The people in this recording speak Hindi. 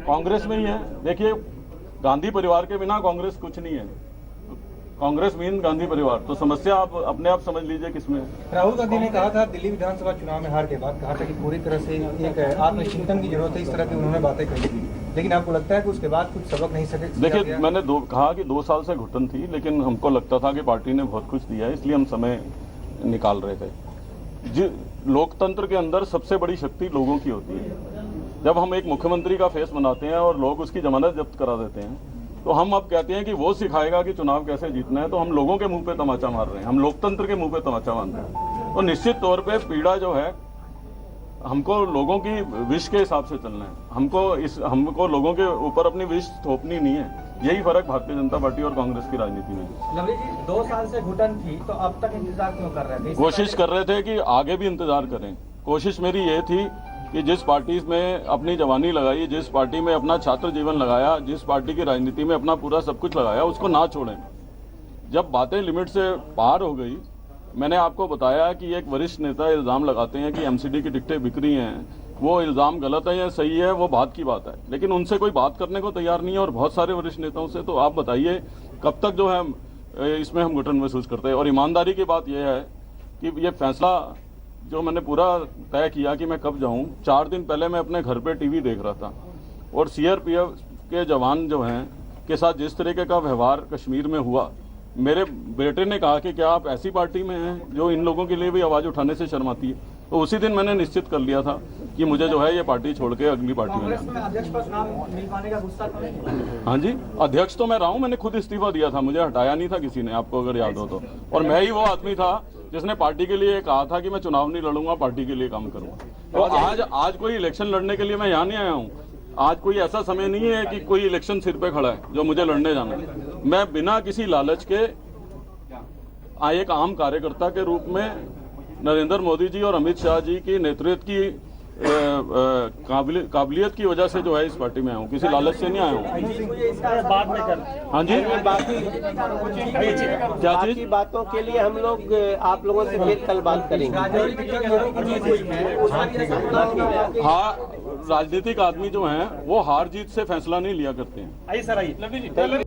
कांग्रेस में ही है। देखिए, गांधी परिवार के बिना कांग्रेस कुछ नहीं है। कांग्रेस मीन गांधी परिवार, तो समस्या आप अपने आप समझ लीजिए किसमें। राहुल गांधी ने कहा था दिल्ली विधानसभा चुनाव में हार के बाद, कहा था कि पूरी तरह से एक आत्मचिंतन की जरूरत है, इस तरह की उन्होंने बातें कही थी। लेकिन आपको लगता है कि उसके बाद कुछ सबक नहीं सके? देखिए, मैंने कहा कि 2 साल से घुटन थी, लेकिन हमको लगता था कि पार्टी ने बहुत कुछ दिया है, इसलिए हम समय निकाल रहे थे। लोकतंत्र के अंदर सबसे बड़ी शक्ति लोगों की होती है। जब हम एक मुख्यमंत्री का फेस बनाते हैं और लोग उसकी जमानत जब्त करा देते हैं, तो हम अब कहते हैं कि वो सिखाएगा कि चुनाव कैसे जीतना है, तो हम लोगों के मुंह पे तमाचा मार रहे हैं, हम लोकतंत्र के मुंह पे तमाचा मार रहे हैं। तो निश्चित तौर पे पीड़ा जो है, हमको लोगों की विश के हिसाब से चलना है। हमको लोगों के ऊपर अपनी विश थोपनी नहीं है। यही फर्क भारतीय जनता पार्टी और कांग्रेस की राजनीति में है। लवली जी, 2 साल से घुटन थी, तो अब तक इंतजार क्यों कर रहे थे? कोशिश कर रहे थे कि आगे भी इंतजार करें। कोशिश मेरी ये थी कि जिस पार्टी में अपनी जवानी लगाई, जिस पार्टी में अपना छात्र जीवन लगाया, जिस पार्टी की राजनीति में अपना पूरा सब कुछ लगाया, उसको ना छोड़ें। जब बातें लिमिट से पार हो गई, मैंने आपको बताया कि एक वरिष्ठ नेता इल्जाम लगाते हैं कि एमसीडी की टिकटें बिक रही हैं, वो इल्जाम गलत है या सही है, वो बात की बात है, लेकिन उनसे कोई बात करने को तैयार नहीं है, और बहुत सारे वरिष्ठ नेताओं से। तो आप बताइए कब तक जो है इसमें हम घुटन महसूस करते हैं। और ईमानदारी की बात यह है कि ये फैसला जो मैंने पूरा तय किया कि मैं कब जाऊं, 4 दिन पहले मैं अपने घर पे टीवी देख रहा था, और सीआरपीएफ के जवान जो हैं के साथ जिस तरीके का व्यवहार कश्मीर में हुआ, मेरे बेटे ने कहा कि क्या आप ऐसी पार्टी में हैं जो इन लोगों के लिए भी आवाज़ उठाने से शर्माती है। तो उसी दिन मैंने निश्चित कर लिया था कि मुझे जो है ये पार्टी छोड़ के अगली पार्टी में कांग्रेस में अध्यक्ष पद नाम मिल पाने का गुस्सा तो नहीं? हाँ जी, अध्यक्ष तो मैं रहा हूँ, मैंने खुद इस्तीफा दिया था, मुझे हटाया नहीं था किसी ने, आपको अगर याद हो तो। और मैं ही वो आदमी था जिसने पार्टी के लिए कहा था कि मैं चुनाव नहीं लड़ूंगा, पार्टी के लिए काम करूंगा। तो आज कोई इलेक्शन लड़ने के लिए मैं यहाँ नहीं आया हूँ। आज कोई ऐसा समय नहीं है कि कोई इलेक्शन सिर पे खड़ा है जो मुझे लड़ने जाना है। मैं बिना किसी लालच के एक आम कार्यकर्ता के रूप में नरेंद्र मोदी जी और अमित शाह जी की नेतृत्व की काबिलियत की वजह से जो है इस पार्टी में आया हूँ, किसी लालच से नहीं आया हूँ। बाद में कर। हाँ जी, क्या चीज? बाकी बातों के लिए हम लोग आप लोगों से फिर कल बात करेंगे। हाँ, राजनीतिक आदमी जो हैं वो हार जीत से फैसला नहीं लिया करते हैं। आइए सर, आइए।